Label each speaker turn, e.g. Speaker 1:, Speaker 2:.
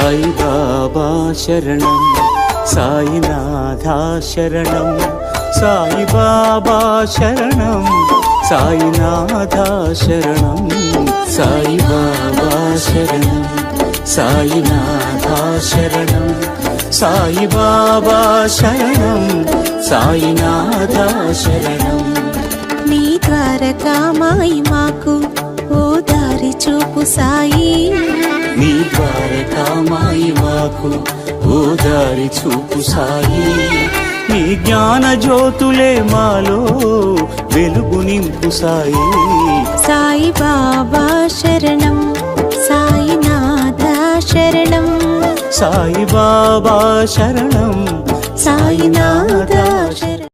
Speaker 1: సాయి బాబా శరణం, సాయినాథ శరణం, సాయి బాబా శరణం, సాయినాథ శరణం, సాయి బాబా శరణం, సాయినాథ శరణం, సాయి బాబా శరణం, సాయినాథ శరణం.
Speaker 2: నీ ద్వారకామాయి మాకు ఓ దారి చూపు సాయి,
Speaker 1: నీ ద్వారకామాయి మాకు ఓ దారి చూపు సాయి. నీ జ్ఞాన జ్యోతులే మాలో వెలుగు నింపు సాయి.
Speaker 2: సాయి బాబా శరణం, సాయినాథ శరణం,
Speaker 1: సాయి బాబా శరణం,
Speaker 2: సాయినాథ శరణం.